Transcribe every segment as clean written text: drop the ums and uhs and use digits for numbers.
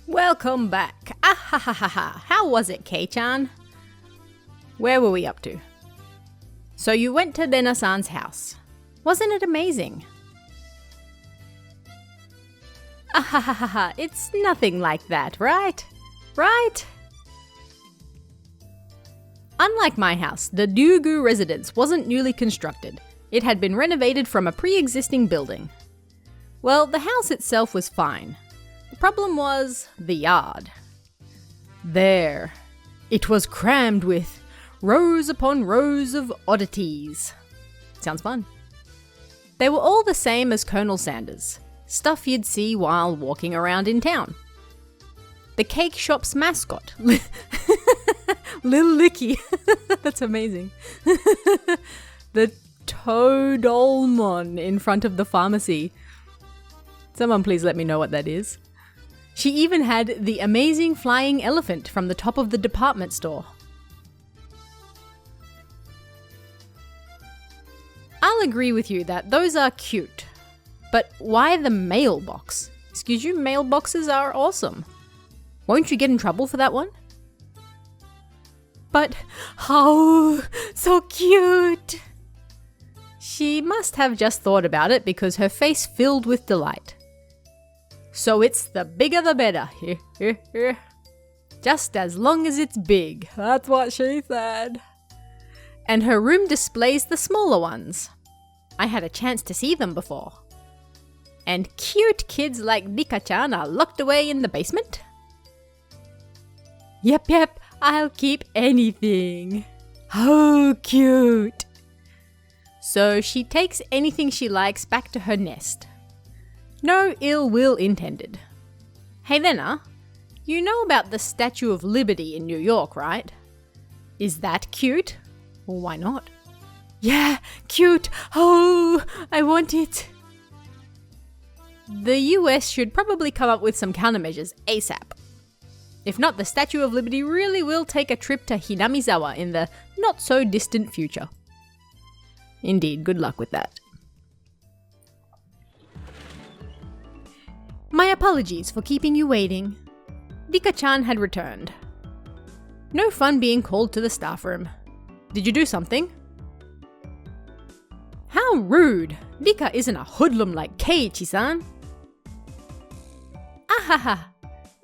Welcome back. Ah-ha-ha-ha-ha. How was it, Kei-chan? Where were we up to? So you went to Rena-san's house. Wasn't it amazing? Ah-ha-ha-ha-ha. It's nothing like that, right? Right? Unlike my house, the Ryugu residence wasn't newly constructed. It had been renovated from a pre-existing building. Well, the house itself was fine. The problem was the yard. There. It was crammed with rows upon rows of oddities. Sounds fun. They were all the same as Colonel Sanders. Stuff you'd see while walking around in town. The cake shop's mascot. Little Licky. That's amazing. The Toadolmon in front of the pharmacy. Someone please let me know what that is. She even had the amazing flying elephant from the top of the department store. I'll agree with you that those are cute. But why the mailbox? Excuse you, mailboxes are awesome. Won't you get in trouble for that one? But, oh, so cute! She must have just thought about it because her face filled with delight. So it's the bigger the better. Just as long as it's big. That's what she said. And her room displays the smaller ones. I had a chance to see them before. And cute kids like Rika-chan are locked away in the basement? Yep, I'll keep anything. How cute. So she takes anything she likes back to her nest. No ill will intended. Hey Lena, you know about the Statue of Liberty in New York, right? Is that cute? Well, why not? Yeah, cute. Oh, I want it. The US should probably come up with some countermeasures ASAP. If not, the Statue of Liberty really will take a trip to Hinamizawa in the not-so-distant future. Indeed, good luck with that. My apologies for keeping you waiting. Rika-chan had returned. No fun being called to the staff room. Did you do something? How rude! Rika isn't a hoodlum like Keiichi-san. Ahaha!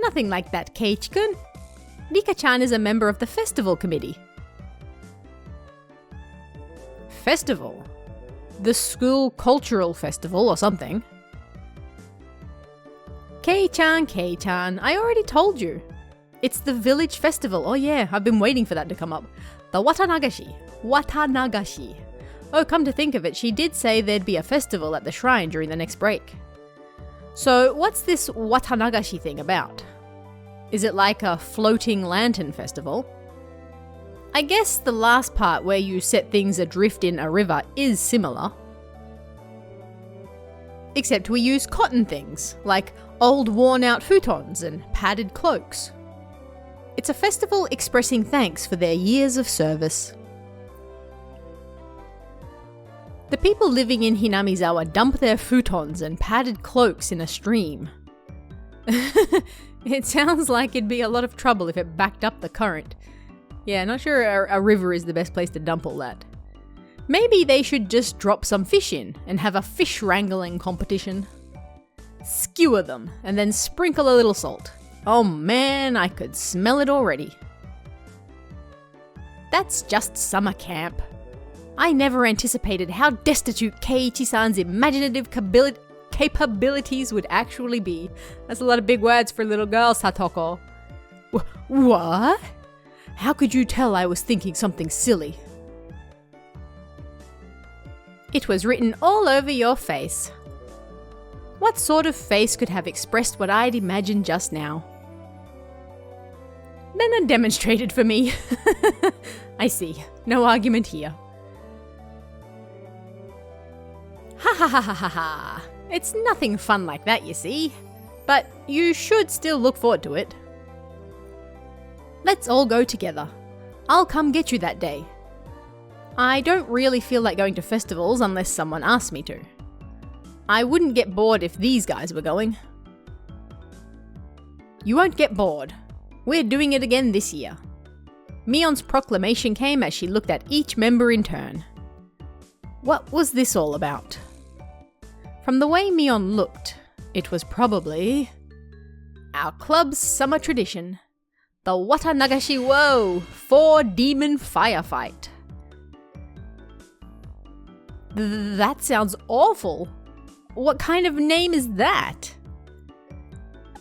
Nothing like that, Keiichi-kun. Rika-chan is a member of the festival committee. Festival? The school cultural festival or something. Kei-chan, I already told you. It's the village festival. Oh yeah, I've been waiting for that to come up. The Watanagashi. Oh, come to think of it, she did say there'd be a festival at the shrine during the next break. So what's this Watanagashi thing about? Is it like a floating lantern festival? I guess the last part where you set things adrift in a river is similar. Except we use cotton things, like old worn-out futons and padded cloaks. It's a festival expressing thanks for their years of service. The people living in Hinamizawa dump their futons and padded cloaks in a stream. It sounds like it'd be a lot of trouble if it backed up the current. Yeah, not sure a river is the best place to dump all that. Maybe they should just drop some fish in and have a fish wrangling competition. Skewer them and then sprinkle a little salt. Oh man, I could smell it already. That's just summer camp. I never anticipated how destitute Keiichi-san's imaginative capabilities would actually be. That's a lot of big words for a little girl, Satoko. What? How could you tell I was thinking something silly? It was written all over your face. What sort of face could have expressed what I'd imagined just now? Lena demonstrated for me. I see. No argument here. Ha ha ha ha ha ha. It's nothing fun like that, you see. But you should still look forward to it. Let's all go together. I'll come get you that day. I don't really feel like going to festivals unless someone asks me to. I wouldn't get bored if these guys were going. You won't get bored. We're doing it again this year. Mion's proclamation came as she looked at each member in turn. What was this all about? From the way Mion looked, it was probably our club's summer tradition, the Watanagashi Wo 4-demon firefight. That sounds awful. What kind of name is that?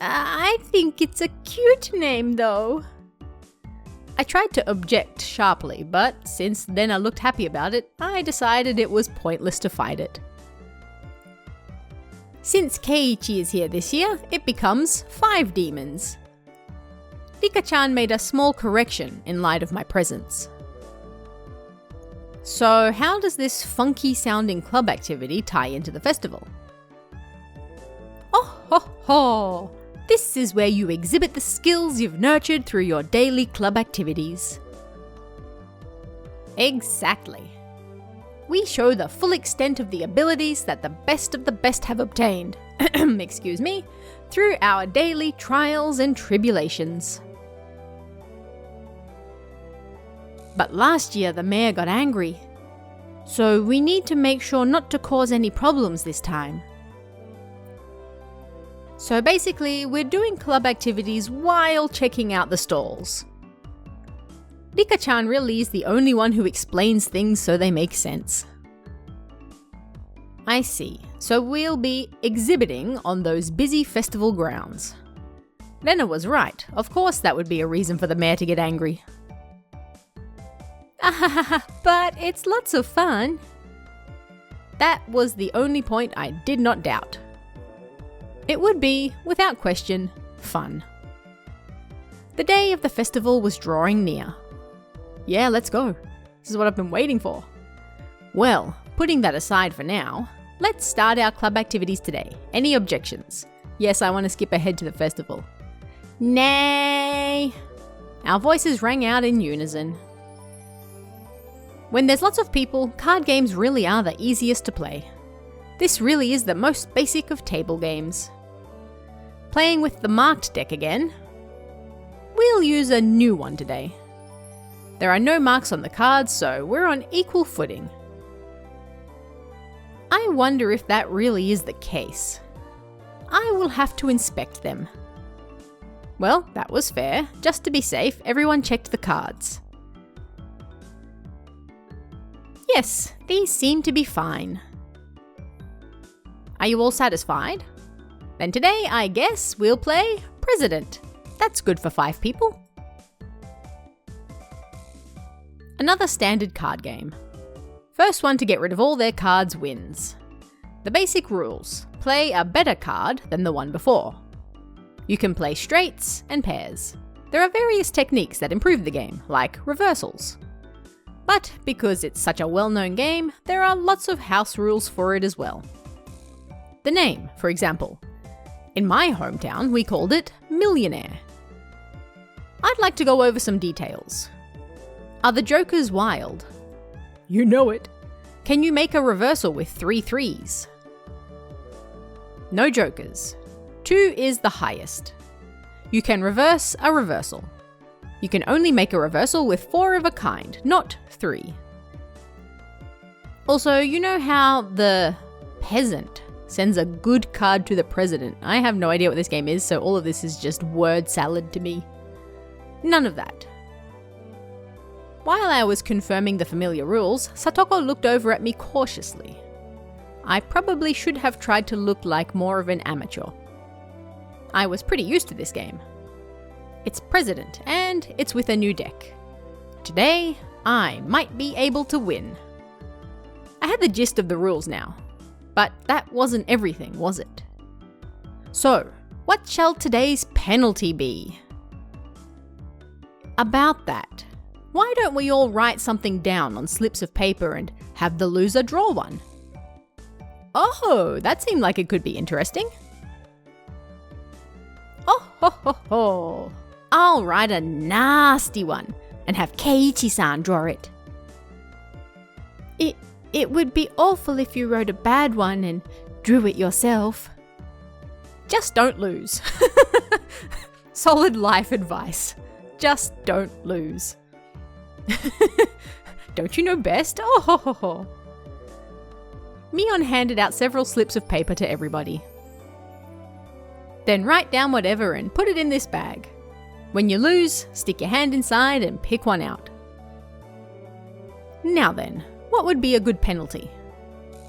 I think it's a cute name though. I tried to object sharply, but since Lena looked happy about it, I decided it was pointless to fight it. Since Keiichi is here this year, it becomes 5 demons. Rika-chan made a small correction in light of my presence. So how does this funky sounding club activity tie into the festival? Oh ho ho! This is where you exhibit the skills you've nurtured through your daily club activities. Exactly. We show the full extent of the abilities that the best of the best have obtained, excuse me, through our daily trials and tribulations. But last year the mayor got angry, so we need to make sure not to cause any problems this time. So basically, we're doing club activities while checking out the stalls. Rika-chan really is the only one who explains things so they make sense. I see, so we'll be exhibiting on those busy festival grounds. Lena was right, of course that would be a reason for the mayor to get angry. But it's lots of fun. That was the only point I did not doubt. It would be, without question, fun. The day of the festival was drawing near. Yeah, let's go. This is what I've been waiting for. Well, putting that aside for now, let's start our club activities today. Any objections? Yes, I want to skip ahead to the festival. Nay! Our voices rang out in unison. When there's lots of people, card games really are the easiest to play. This really is the most basic of table games. Playing with the marked deck again. We'll use a new one today. There are no marks on the cards, so we're on equal footing. I wonder if that really is the case. I will have to inspect them. Well, that was fair. Just to be safe, everyone checked the cards. Yes, these seem to be fine. Are you all satisfied? Then today, I guess, we'll play President. That's good for 5 people. Another standard card game. First one to get rid of all their cards wins. The basic rules: play a better card than the one before. You can play straights and pairs. There are various techniques that improve the game, like reversals. But because it's such a well-known game, there are lots of house rules for it as well. The name, for example. In my hometown, we called it Millionaire. I'd like to go over some details. Are the jokers wild? You know it. Can you make a reversal with 3 threes? No jokers. 2 is the highest. You can reverse a reversal. You can only make a reversal with 4 of a kind, not 3. Also, you know how the peasant sends a good card to the president? I have no idea what this game is, so all of this is just word salad to me. None of that. While I was confirming the familiar rules, Satoko looked over at me cautiously. I probably should have tried to look like more of an amateur. I was pretty used to this game. It's President, and it's with a new deck. Today, I might be able to win. I had the gist of the rules now, but that wasn't everything, was it? So, what shall today's penalty be? About that, why don't we all write something down on slips of paper and have the loser draw one? Oh, that seemed like it could be interesting. Oh ho ho ho! I'll write a nasty one and have Keiichi-san draw it. It would be awful if you wrote a bad one and drew it yourself. Just don't lose. Solid life advice. Just don't lose. Don't you know best? Oh ho ho ho. Mion handed out several slips of paper to everybody. Then write down whatever and put it in this bag. When you lose, stick your hand inside and pick one out. Now then, what would be a good penalty?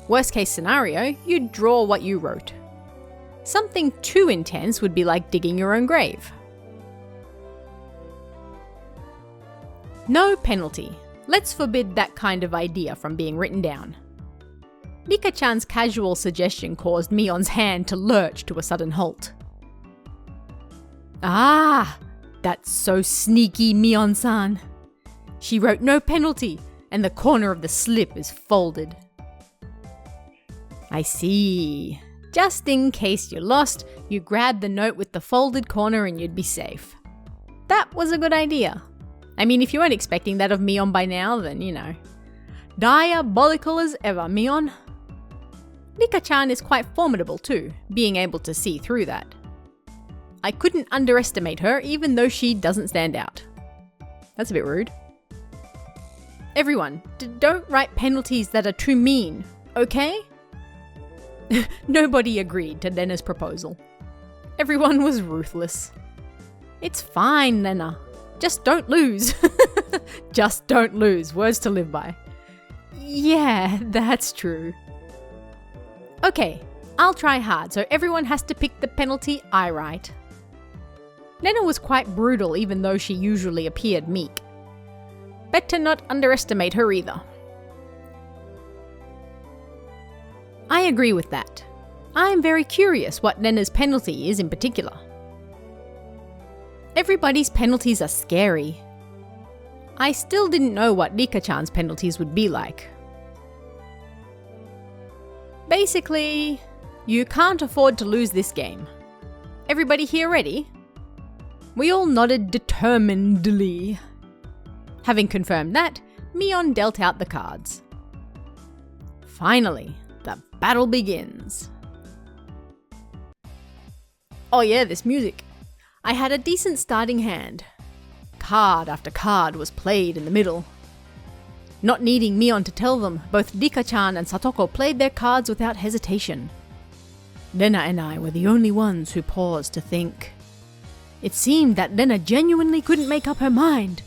Worst case scenario, you'd draw what you wrote. Something too intense would be like digging your own grave. No penalty. Let's forbid that kind of idea from being written down. Rika-chan's casual suggestion caused Mion's hand to lurch to a sudden halt. Ah, that's so sneaky, Mion-san. She wrote no penalty, and the corner of the slip is folded. I see. Just in case you're lost, you grab the note with the folded corner and you'd be safe. That was a good idea. I mean, if you weren't expecting that of Mion by now, then you know. Diabolical as ever, Mion. Rika-chan is quite formidable too, being able to see through that. I couldn't underestimate her even though she doesn't stand out. That's a bit rude. Everyone, don't write penalties that are too mean, okay? Nobody agreed to Lena's proposal. Everyone was ruthless. It's fine, Lena. Just don't lose. Just don't lose. Words to live by. Yeah, that's true. Okay, I'll try hard, so everyone has to pick the penalty I write. Lena was quite brutal even though she usually appeared meek. Better not underestimate her either. I agree with that. I am very curious what Lena's penalty is in particular. Everybody's penalties are scary. I still didn't know what Rika-chan's penalties would be like. Basically, you can't afford to lose this game. Everybody here ready? We all nodded determinedly. Having confirmed that, Mion dealt out the cards. Finally, the battle begins. Oh yeah, this music. I had a decent starting hand. Card after card was played in the middle. Not needing Mion to tell them, both Rika-chan and Satoko played their cards without hesitation. Lena and I were the only ones who paused to think. It seemed that Lena genuinely couldn't make up her mind,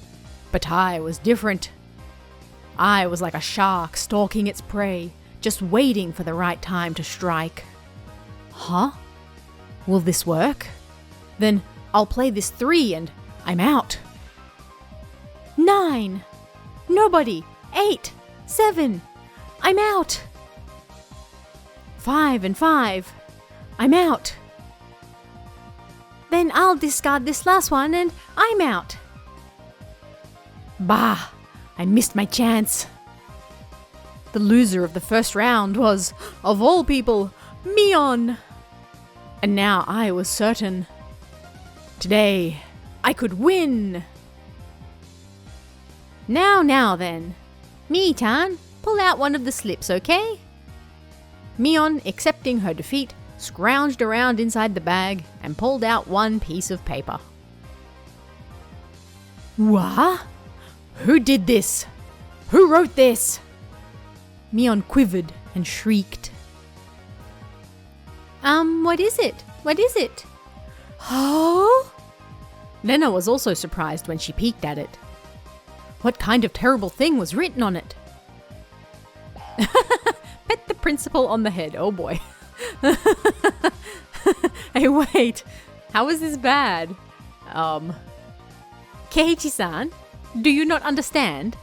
but I was different. I was like a shark stalking its prey, just waiting for the right time to strike. Huh? Will this work? Then I'll play this 3 and I'm out. 9. Nobody. 8. 7. I'm out. 5 and 5. I'm out. Then I'll discard this last one and I'm out. Bah! I missed my chance. The loser of the first round was, of all people, Mion. And now I was certain. Today, I could win. Now then. Mii-chan, pull out one of the slips, okay? Mion, accepting her defeat, scrounged around inside the bag and pulled out one piece of paper. What? Who did this? Who wrote this? Mion quivered and shrieked. What is it? What is it? Oh? Lena was also surprised when she peeked at it. What kind of terrible thing was written on it? Pet the principal on the head, oh boy. Hey, wait. How is this bad? Keiichi-san, do you not understand?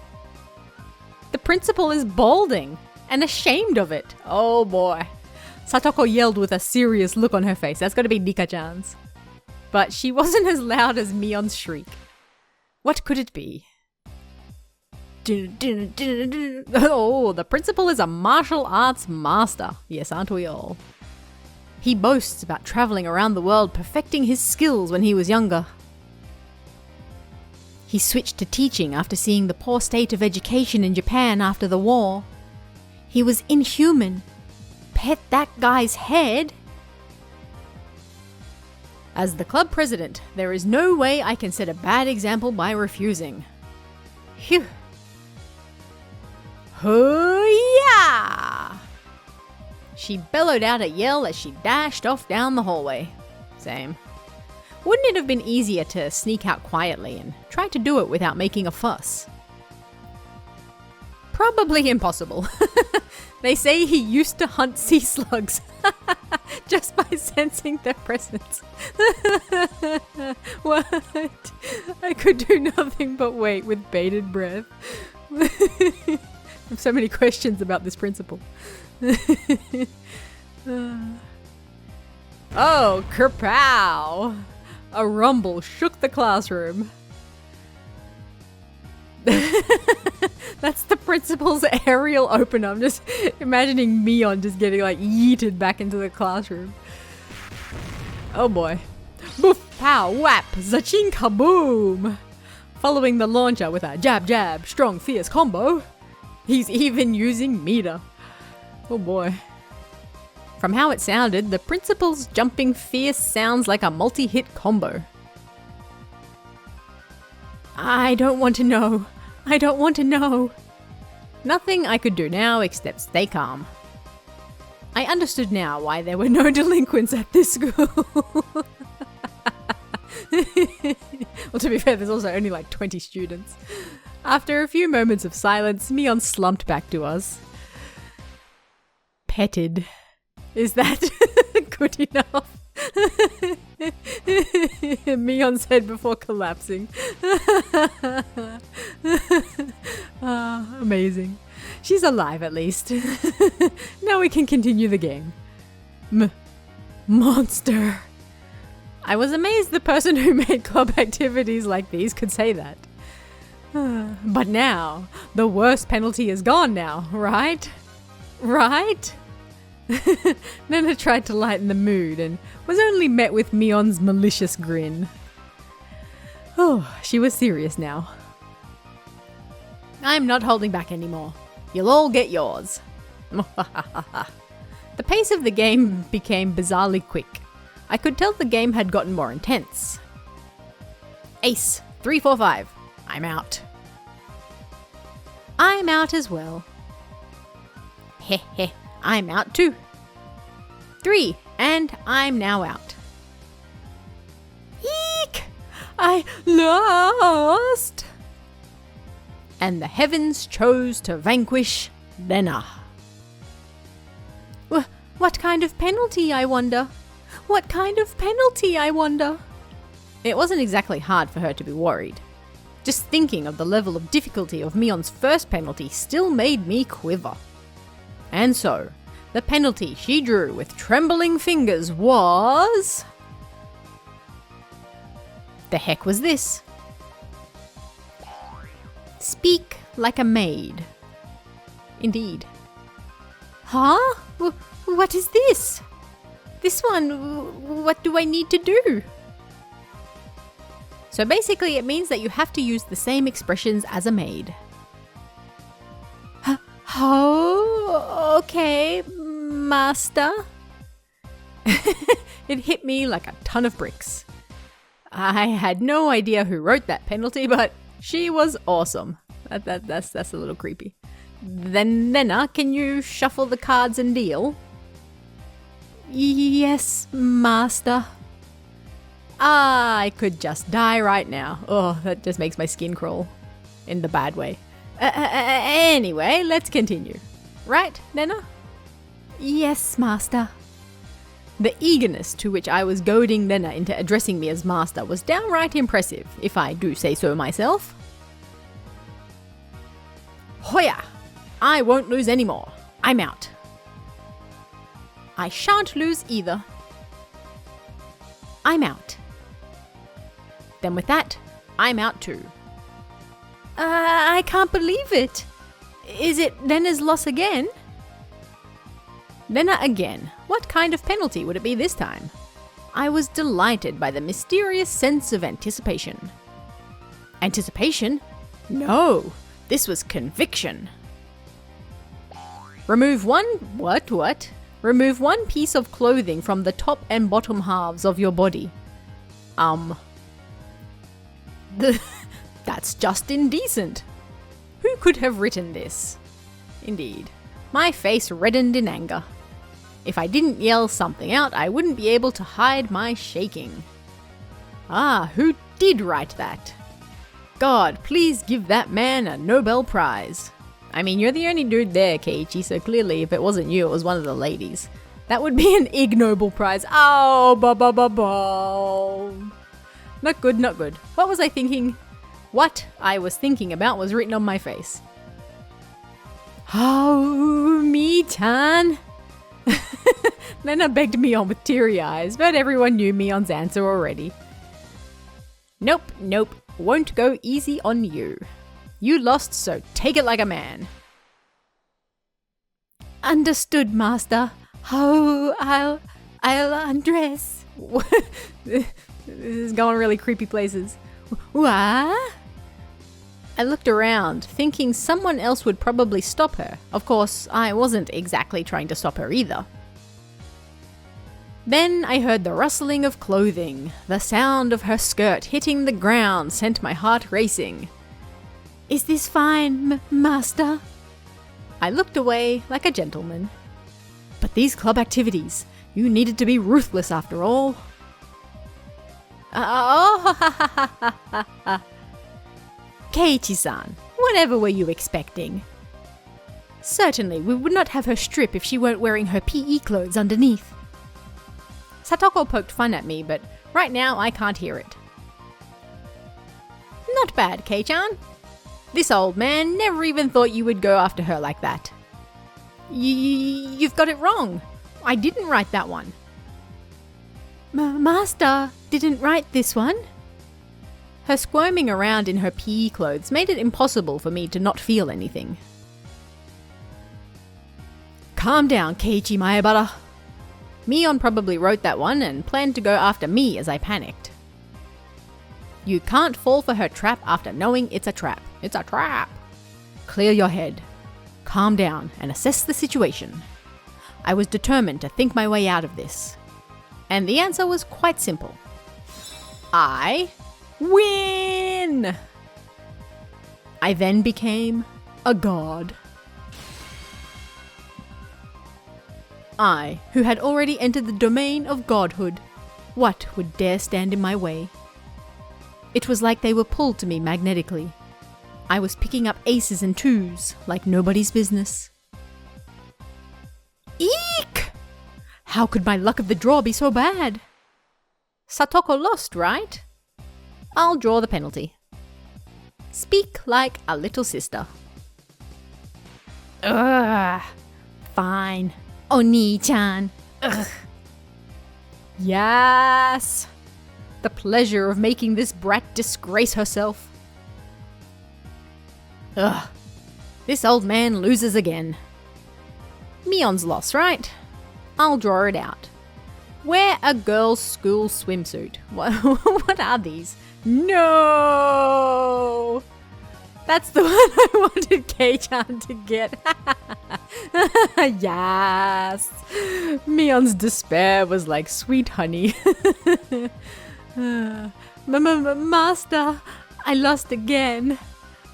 The principal is balding and ashamed of it. Oh boy. Satoko yelled with a serious look on her face. That's got to be Rika-chan's. But she wasn't as loud as Mion's shriek. What could it be? Oh, the principal is a martial arts master. Yes, aren't we all? He boasts about traveling around the world perfecting his skills when he was younger. He switched to teaching after seeing the poor state of education in Japan after the war. He was inhuman. Pet that guy's head? As the club president, there is no way I can set a bad example by refusing. Phew. Hoo-yah! She bellowed out a yell as she dashed off down the hallway. Same. Wouldn't it have been easier to sneak out quietly and try to do it without making a fuss? Probably impossible. They say he used to hunt sea slugs just by sensing their presence. What? I could do nothing but wait with bated breath. I have so many questions about this principal. Oh, kerpow! A rumble shook the classroom. That's the principal's aerial opener. I'm just imagining Mion just getting like yeeted back into the classroom. Oh boy. Boof, pow, whap, zaching, kaboom! Following the launcher with a jab, jab, strong, fierce combo. He's even using meter. Oh boy. From how it sounded, the principal's jumping fierce sounds like a multi-hit combo. I don't want to know. I don't want to know. Nothing I could do now except stay calm. I understood now why there were no delinquents at this school. Well, to be fair, there's also only like 20 students. After a few moments of silence, Mion slumped back to us. Petted. Is that good enough? Mion said before collapsing. Amazing. She's alive at least. Now we can continue the game. Monster. I was amazed the person who made club activities like these could say that. But now, the worst penalty is gone now, right? Right? Nana tried to lighten the mood and was only met with Mion's malicious grin. Oh, she was serious now. I'm not holding back anymore. You'll all get yours. The pace of the game became bizarrely quick. I could tell the game had gotten more intense. Ace, 3, 4, 5. I'm out. I'm out as well. Heh heh. I'm out too. 3, and I'm now out. Eek! I lost! And the heavens chose to vanquish Lena. What kind of penalty, I wonder? What kind of penalty, I wonder? It wasn't exactly hard for her to be worried. Just thinking of the level of difficulty of Mion's first penalty still made me quiver. And so, the penalty she drew with trembling fingers was... The heck was this? Speak like a maid. Indeed. Huh? What is this? This one, what do I need to do? So basically it means that you have to use the same expressions as a maid. Oh, okay, master. It hit me like a ton of bricks. I had no idea who wrote that penalty, but she was awesome. That's a little creepy. Then Nena, can you shuffle the cards and deal? Yes, master. I could just die right now. Oh, that just makes my skin crawl. In the bad way. Anyway, let's continue. Right, Nena? Yes, master. The eagerness to which I was goading Nena into addressing me as master was downright impressive, if I do say so myself. Hoya! I won't lose anymore. I'm out. I shan't lose either. I'm out. Then with that, I'm out too. I can't believe it. Is it Lena's loss again? Lena again. What kind of penalty would it be this time? I was delighted by the mysterious sense of anticipation. Anticipation? No, this was conviction. Remove one... What? Remove one piece of clothing from the top and bottom halves of your body. That's just indecent. Who could have written this? Indeed. My face reddened in anger. If I didn't yell something out, I wouldn't be able to hide my shaking. Ah, who did write that? God, please give that man a Nobel Prize. I mean, you're the only dude there, Keiichi, so clearly if it wasn't you, it was one of the ladies. That would be an Ig Nobel Prize. Oh, Not good, not good. What was I thinking? What I was thinking about was written on my face. Oh, me-chan. Nana begged Mion with teary eyes, but everyone knew Mion's answer already. Nope, won't go easy on you. You lost, so take it like a man. Understood, master. Oh, I'll undress. This is going really creepy places. What? I looked around, thinking someone else would probably stop her. Of course, I wasn't exactly trying to stop her either. Then I heard the rustling of clothing. The sound of her skirt hitting the ground sent my heart racing. Is this fine, master? I looked away like a gentleman. But these club activities, you needed to be ruthless after all. Keiichi-san, whatever were you expecting? Certainly, we would not have her strip if she weren't wearing her PE clothes underneath. Satoko poked fun at me, but right now I can't hear it. Not bad, Kei-chan. This old man never even thought you would go after her like that. You've got it wrong. I didn't write that one. Master didn't write this one? Her squirming around in her PE clothes made it impossible for me to not feel anything. Calm down, Keiichi Maebara. Mion probably wrote that one and planned to go after me as I panicked. You can't fall for her trap after knowing it's a trap. It's a trap. Clear your head. Calm down and assess the situation. I was determined to think my way out of this. And the answer was quite simple. I win! I then became a god. I, who had already entered the domain of godhood, what would dare stand in my way? It was like they were pulled to me magnetically. I was picking up aces and twos like nobody's business. Eek! How could my luck of the draw be so bad? Satoko lost, right? I'll draw the penalty. Speak like a little sister. Ugh. Fine. Oni-chan. Ugh. Yes! The pleasure of making this brat disgrace herself. Ugh. This old man loses again. Mion's loss, right? I'll draw it out. Wear a girl's school swimsuit. What are these? No! That's the one I wanted Kei-chan to get. Yes! Mion's despair was like sweet honey. Master, I lost again.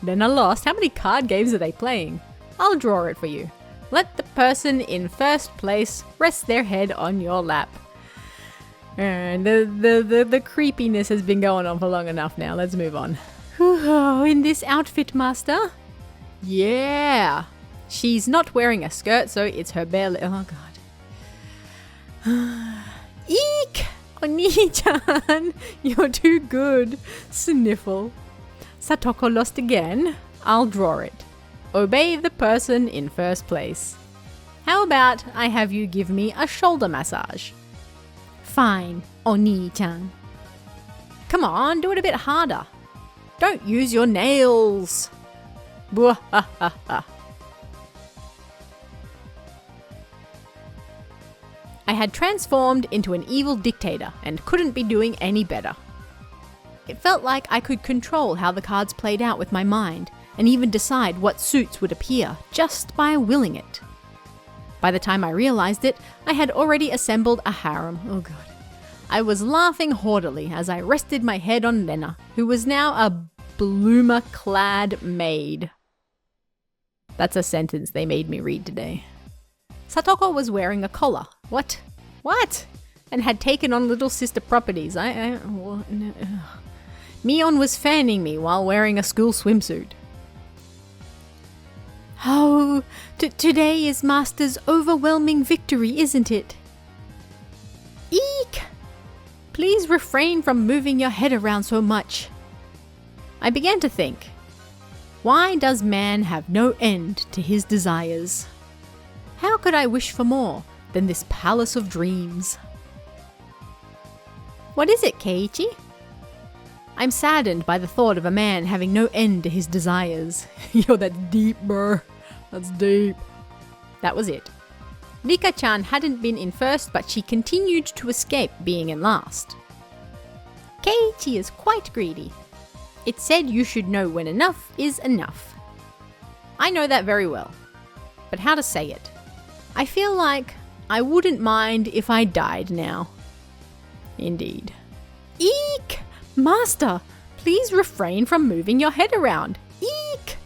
Then I lost. How many card games are they playing? I'll draw it for you. Let the person in first place rest their head on your lap. And the creepiness has been going on for long enough now. Let's move on. Ooh, in this outfit, master? Yeah. She's not wearing a skirt, so it's her bare oh god. Eek! Oni-chan, you're too good. Sniffle. Satoko lost again. I'll draw it. Obey the person in first place. How about I have you give me a shoulder massage? Fine, Oni-chan. Come on, do it a bit harder. Don't use your nails. Bwahahaha. I had transformed into an evil dictator and couldn't be doing any better. It felt like I could control how the cards played out with my mind and even decide what suits would appear just by willing it. By the time I realized it, I had already assembled a harem. Oh god. I was laughing haughtily as I rested my head on Lena, who was now a bloomer-clad maid. That's a sentence they made me read today. Satoko was wearing a collar. What? And had taken on little sister properties. Mion was fanning me while wearing a school swimsuit. Oh, today is Master's overwhelming victory, isn't it? Eek! Please refrain from moving your head around so much. I began to think, why does man have no end to his desires? How could I wish for more than this palace of dreams? What is it, Keiichi? I'm saddened by the thought of a man having no end to his desires. Yo, that's deep, bruh. That's deep. That was it. Rika-chan hadn't been in first, but she continued to escape being in last. Keiichi is quite greedy. It said you should know when enough is enough. I know that very well. But how to say it? I feel like I wouldn't mind if I died now. Indeed. Eek! Master, please refrain from moving your head around. Eek!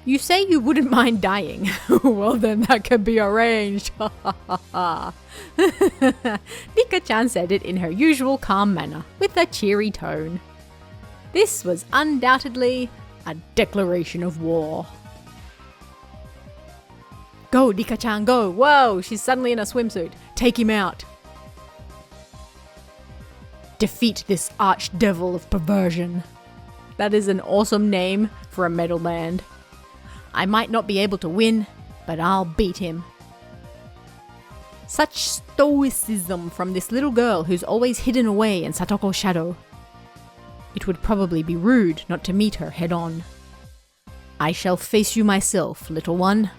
You say you wouldn't mind dying. Well, then that can be arranged. Rika-chan said it in her usual calm manner, with a cheery tone. This was undoubtedly a declaration of war. Go, Rika-chan, go! Whoa, she's suddenly in a swimsuit. Take him out. Defeat this archdevil of perversion. That is an awesome name for a metal band. I might not be able to win, but I'll beat him. Such stoicism from this little girl who's always hidden away in Satoko's shadow. It would probably be rude not to meet her head on. I shall face you myself, little one.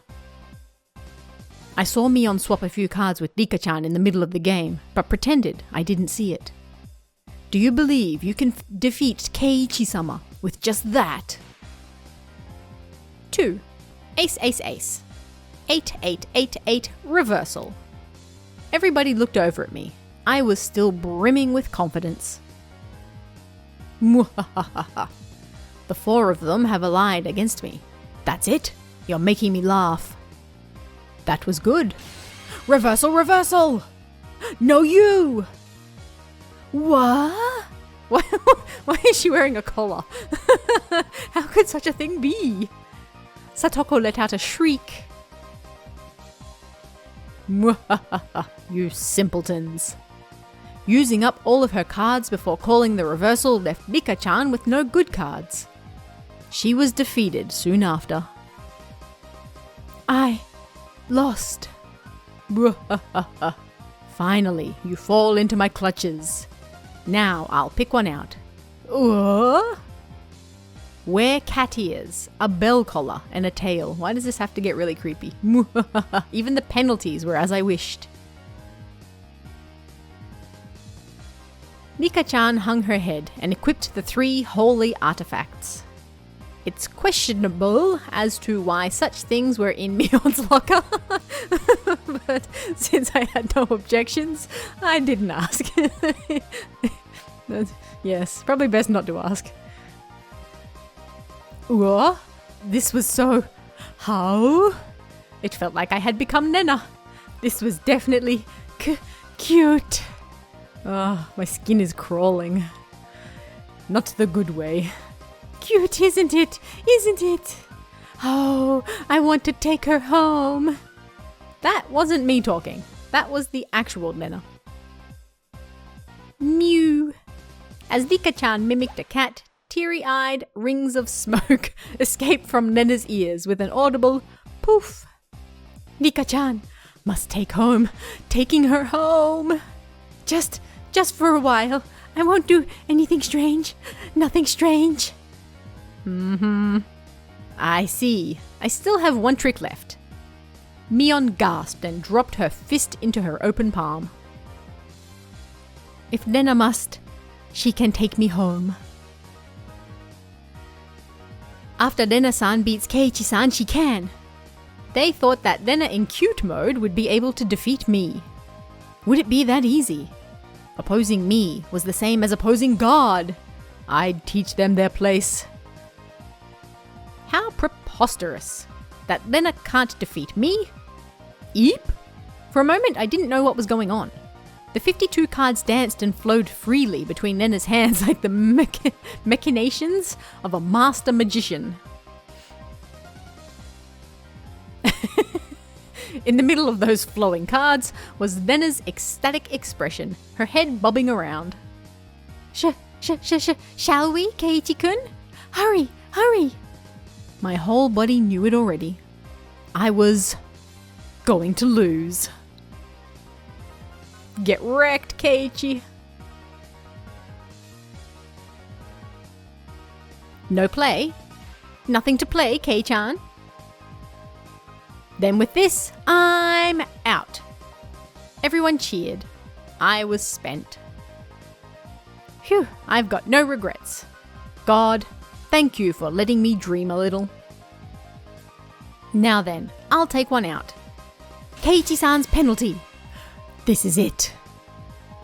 I saw Mion swap a few cards with Rika-chan in the middle of the game, but pretended I didn't see it. Do you believe you can defeat Keiichi-sama with just that? 2. Ace, ace, ace. 8, 8, 8, 8, reversal. Everybody looked over at me. I was still brimming with confidence. Mwahahaha. The 4 of them have allied against me. That's it? You're making me laugh. That was good. Reversal, reversal! No, you! What? Why is she wearing a collar? How could such a thing be? Satoko let out a shriek. Mwahahaha, you simpletons. Using up all of her cards before calling the reversal left Rika-chan with no good cards. She was defeated soon after. I lost. Finally, you fall into my clutches. Now I'll pick one out. Wear cat ears, a bell collar, and a tail. Why does this have to get really creepy? Even the penalties were as I wished. Rika-chan hung her head and equipped the 3 holy artifacts. It's questionable as to why such things were in Mion's locker, but since I had no objections, I didn't ask. Yes, probably best not to ask. What? This was so... How? It felt like I had become Nena. This was definitely cute. Oh, my skin is crawling. Not the good way. Cute, isn't it? Isn't it? Oh, I want to take her home. That wasn't me talking. That was the actual Nena. Mew. As Rika-chan mimicked a cat, teary-eyed rings of smoke escaped from Nena's ears with an audible poof. Rika-chan must take home. Taking her home. Just for a while. I won't do anything strange. Nothing strange. I see. I still have one trick left. Mion gasped and dropped her fist into her open palm. If Nena must, she can take me home. After Nena-san beats Keiichi-san, she can. They thought that Nena in cute mode would be able to defeat me. Would it be that easy? Opposing me was the same as opposing God. I'd teach them their place. How preposterous. That Lena can't defeat me? Eep? For a moment, I didn't know what was going on. The 52 cards danced and flowed freely between Lena's hands like the machinations of a master magician. In the middle of those flowing cards was Lena's ecstatic expression, her head bobbing around. Shall we, Keiichi-kun? Hurry, hurry! My whole body knew it already. I was going to lose. Get wrecked, Keiichi. No play? Nothing to play, Kei-chan? Then with this, I'm out. Everyone cheered. I was spent. Phew, I've got no regrets. God, thank you for letting me dream a little. Now then, I'll take one out. Keiichi-san's penalty. This is it.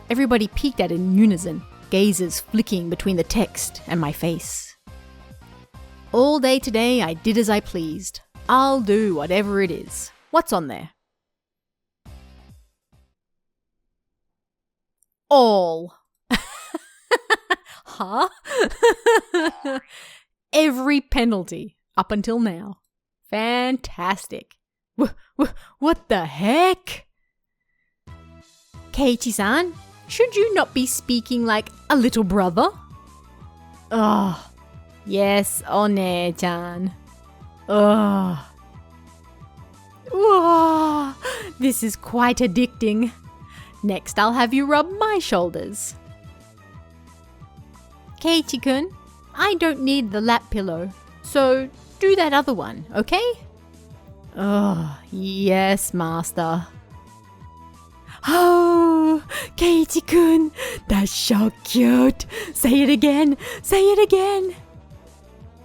Everybody peeked at it in unison, gazes flicking between the text and my face. All day today I did as I pleased. I'll do whatever it is. What's on there? All. Huh? Every penalty up until now. Fantastic. What the heck? Keiichi-san, should you not be speaking like a little brother? Oh, yes, One-chan. Oh. Whoa, this is quite addicting. Next, I'll have you rub my shoulders. Keiichi-kun, I don't need the lap pillow, so do that other one, okay? Oh, yes, master. Oh, Keiichi-kun, that's so cute. Say it again, say it again.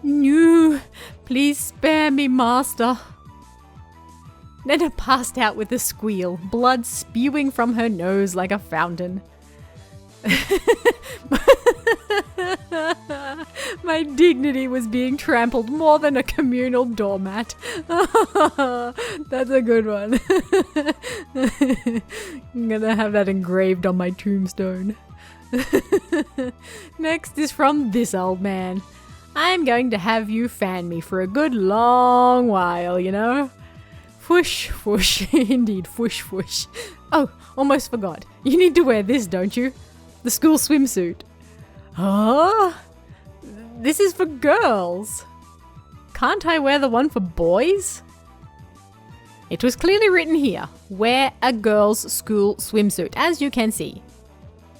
No, please spare me, master. Nena passed out with a squeal, blood spewing from her nose like a fountain. My dignity was being trampled more than a communal doormat. That's a good one. I'm gonna have that engraved on my tombstone. Next is from this old man. I'm going to have you fan me for a good long while, you know? Fwoosh, fwoosh. Indeed, fwoosh, fwoosh. Oh, almost forgot. You need to wear this, don't you? The school swimsuit. Huh? This is for girls. Can't I wear the one for boys? It was clearly written here, wear a girl's school swimsuit, as you can see.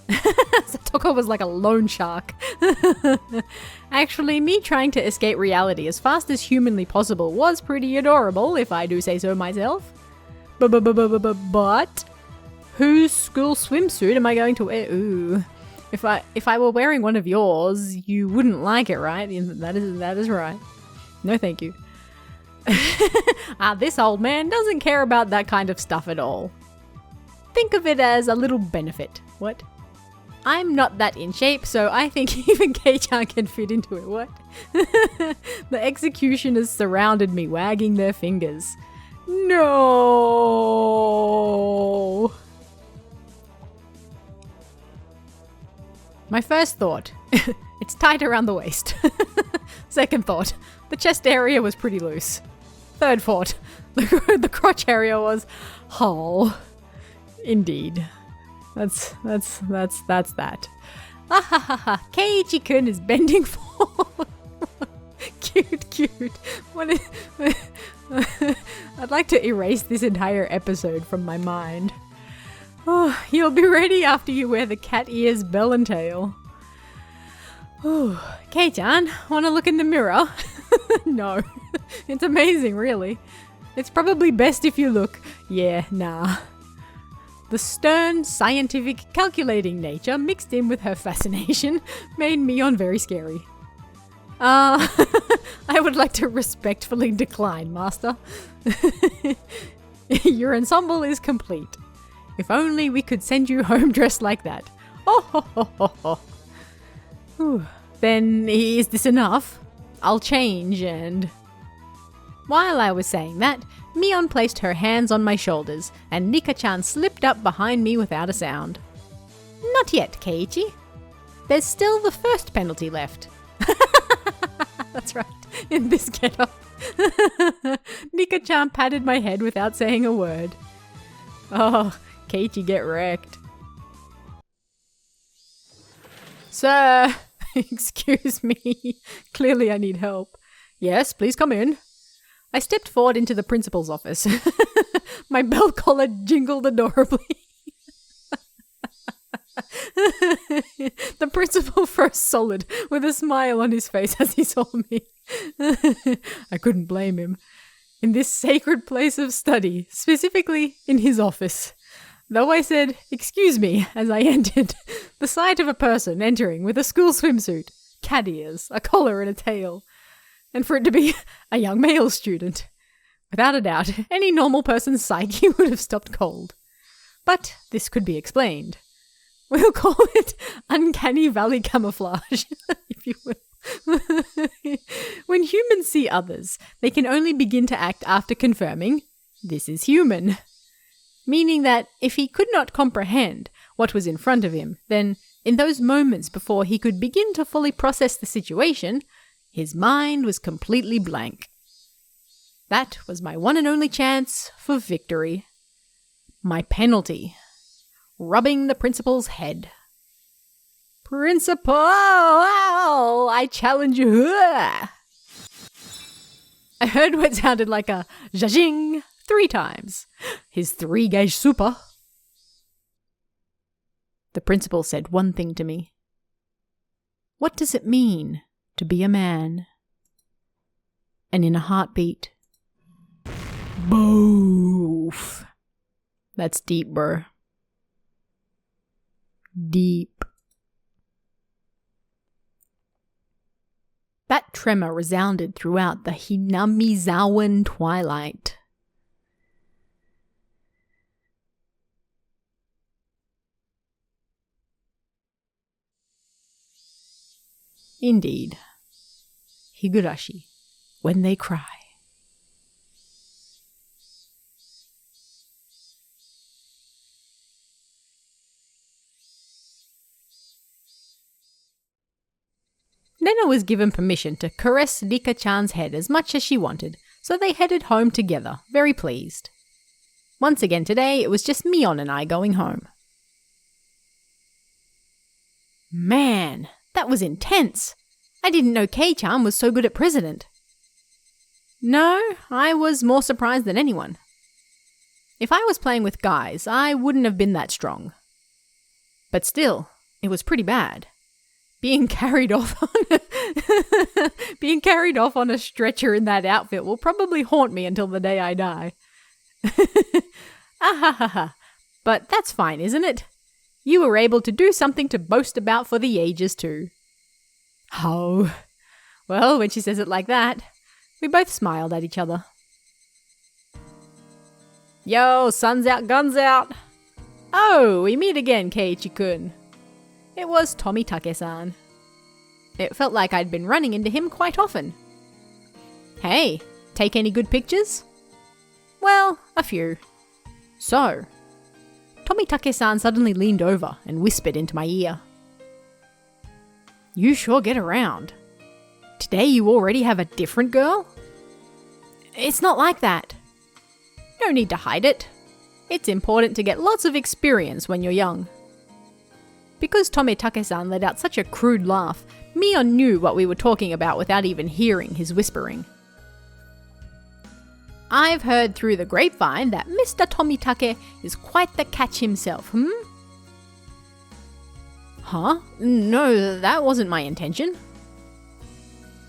Satoko was like a loan shark. Actually, me trying to escape reality as fast as humanly possible was pretty adorable, if I do say so myself. But whose school swimsuit am I going to wear? Ooh. If I were wearing one of yours, you wouldn't like it, right? That is right. No, thank you. This old man doesn't care about that kind of stuff at all. Think of it as a little benefit. What? I'm not that in shape, so I think even Kei-chan can fit into it. What? The executioners surrounded me, wagging their fingers. No. My first thought, it's tight around the waist. Second thought, the chest area was pretty loose. Third thought, the crotch area was whole. Indeed. That's that. Ah ha ha ha. Keiichi-kun is bending forward. Cute. I'd like to erase this entire episode from my mind. Oh, you'll be ready after you wear the cat ears, bell and tail. Oh, Kei-chan, wanna look in the mirror? No. It's amazing, really. It's probably best if you look. Yeah, nah. The stern, scientific, calculating nature mixed in with her fascination made Mion very scary. I would like to respectfully decline, master. Your ensemble is complete. If only we could send you home dressed like that. Whew. Then is this enough? I'll change and... While I was saying that, Mion placed her hands on my shoulders and Nika-chan slipped up behind me without a sound. Not yet, Keiichi. There's still the first penalty left. That's right, in this get-up. Nika-chan patted my head without saying a word. Oh, Keiichi, get wrecked. Sir, excuse me. Clearly I need help. Yes, please come in. I stepped forward into the principal's office. My belt collar jingled adorably. The principal froze solid with a smile on his face as he saw me. I couldn't blame him. In this sacred place of study, specifically in his office. Though I said, "Excuse me," as I entered, the sight of a person entering with a school swimsuit, cat ears, a collar and a tail, and for it to be a young male student. Without a doubt, any normal person's psyche would have stopped cold. But this could be explained. We'll call it uncanny valley camouflage, if you will. When humans see others, they can only begin to act after confirming, "This is human." Meaning that if he could not comprehend what was in front of him, then in those moments before he could begin to fully process the situation, his mind was completely blank. That was my one and only chance for victory. My penalty. Rubbing the principal's head. "Principal, I challenge you." I heard what sounded like a zhazing 3 times. His 3-gauge super. The principal said one thing to me. "What does it mean to be a man?" And in a heartbeat, boof. That's deep, bro. Deep. That tremor resounded throughout the Hinamizawan twilight. Indeed. Higurashi, when they cry. Nena was given permission to caress Nika-chan's head as much as she wanted, so they headed home together, very pleased. Once again today, it was just Mion and I going home. Man, that was intense. I didn't know Kei-chan was so good at president. No, I was more surprised than anyone. If I was playing with guys, I wouldn't have been that strong. But still, it was pretty bad. Being carried off on a stretcher in that outfit will probably haunt me until the day I die. Ahahaha. But that's fine, isn't it? You were able to do something to boast about for the ages too. Oh. Well, when she says it like that, we both smiled at each other. Yo, sun's out, guns out. Oh, we meet again, Keiichi-kun. It was Tomitake-san. It felt like I'd been running into him quite often. Hey, take any good pictures? Well, a few. So, Tomitake-san suddenly leaned over and whispered into my ear. You sure get around. Today you already have a different girl? It's not like that. No need to hide it. It's important to get lots of experience when you're young. Because Tomitake-san let out such a crude laugh, Mion knew what we were talking about without even hearing his whispering. I've heard through the grapevine that Mr. Tomitake is quite the catch himself, Huh? No, that wasn't my intention.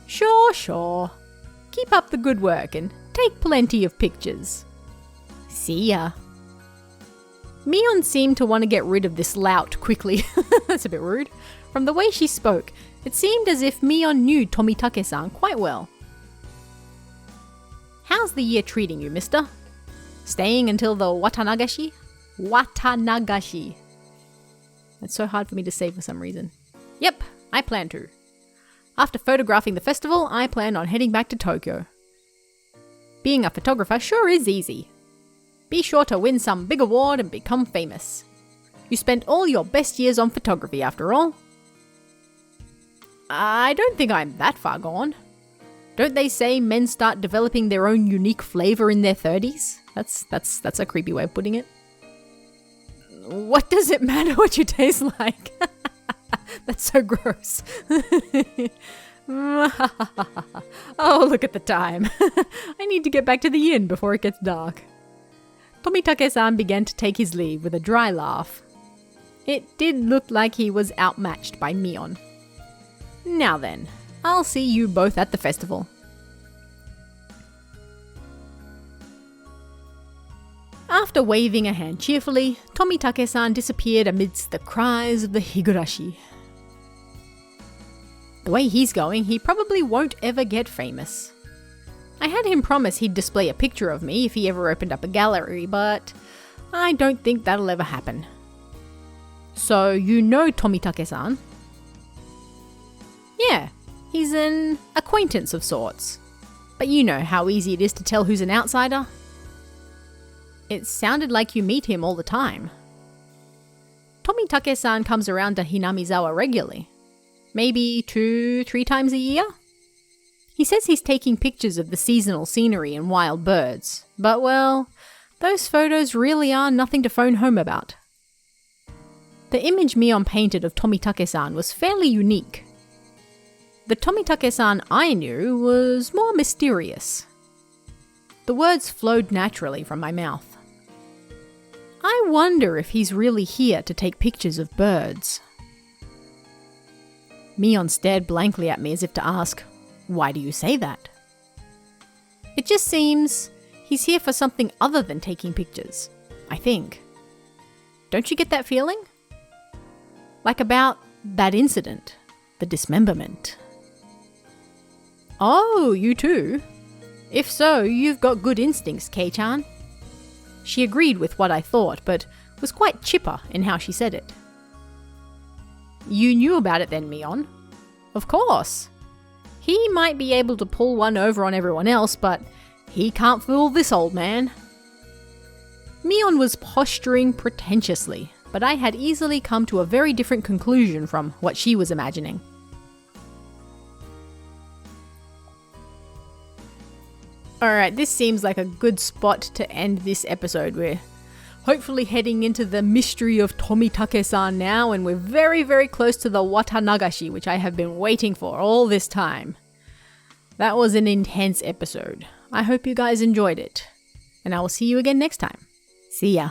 Sure. Keep up the good work and take plenty of pictures. See ya. Mion seemed to want to get rid of this lout quickly. That's a bit rude. From the way she spoke, it seemed as if Mion knew Tomitake-san quite well. How's the year treating you, mister? Staying until the Watanagashi? Watanagashi. It's so hard for me to say for some reason. Yep, I plan to. After photographing the festival, I plan on heading back to Tokyo. Being a photographer sure is easy. Be sure to win some big award and become famous. You spent all your best years on photography after all. I don't think I'm that far gone. Don't they say men start developing their own unique flavor in their 30s? That's a creepy way of putting it. What does it matter what you taste like? That's so gross. Oh, look at the time. I need to get back to the inn before it gets dark. Tomitake-san began to take his leave with a dry laugh. It did look like he was outmatched by Mion. Now then, I'll see you both at the festival. After waving a hand cheerfully, Tomitake-san disappeared amidst the cries of the Higurashi. The way he's going, he probably won't ever get famous. I had him promise he'd display a picture of me if he ever opened up a gallery, but I don't think that'll ever happen. So you know Tomitake-san? Yeah, he's an acquaintance of sorts. But you know how easy it is to tell who's an outsider. It sounded like you meet him all the time. Tomitake-san comes around to Hinamizawa regularly. Maybe 2-3 times a year? He says he's taking pictures of the seasonal scenery and wild birds. But well, those photos really are nothing to phone home about. The image Mion painted of Tomitake-san was fairly unique. The Tomitake-san I knew was more mysterious. The words flowed naturally from my mouth. I wonder if he's really here to take pictures of birds. Mion stared blankly at me as if to ask, "Why do you say that?" It just seems he's here for something other than taking pictures, I think. Don't you get that feeling? Like about that incident, the dismemberment. Oh, you too? If so, you've got good instincts, Kei-chan. She agreed with what I thought, but was quite chipper in how she said it. You knew about it then, Mion? Of course. He might be able to pull one over on everyone else, but he can't fool this old man. Mion was posturing pretentiously, but I had easily come to a very different conclusion from what she was imagining. Alright, this seems like a good spot to end this episode. We're hopefully heading into the mystery of Tomitake-san now, and we're very, very close to the Watanagashi, which I have been waiting for all this time. That was an intense episode. I hope you guys enjoyed it, and I will see you again next time. See ya.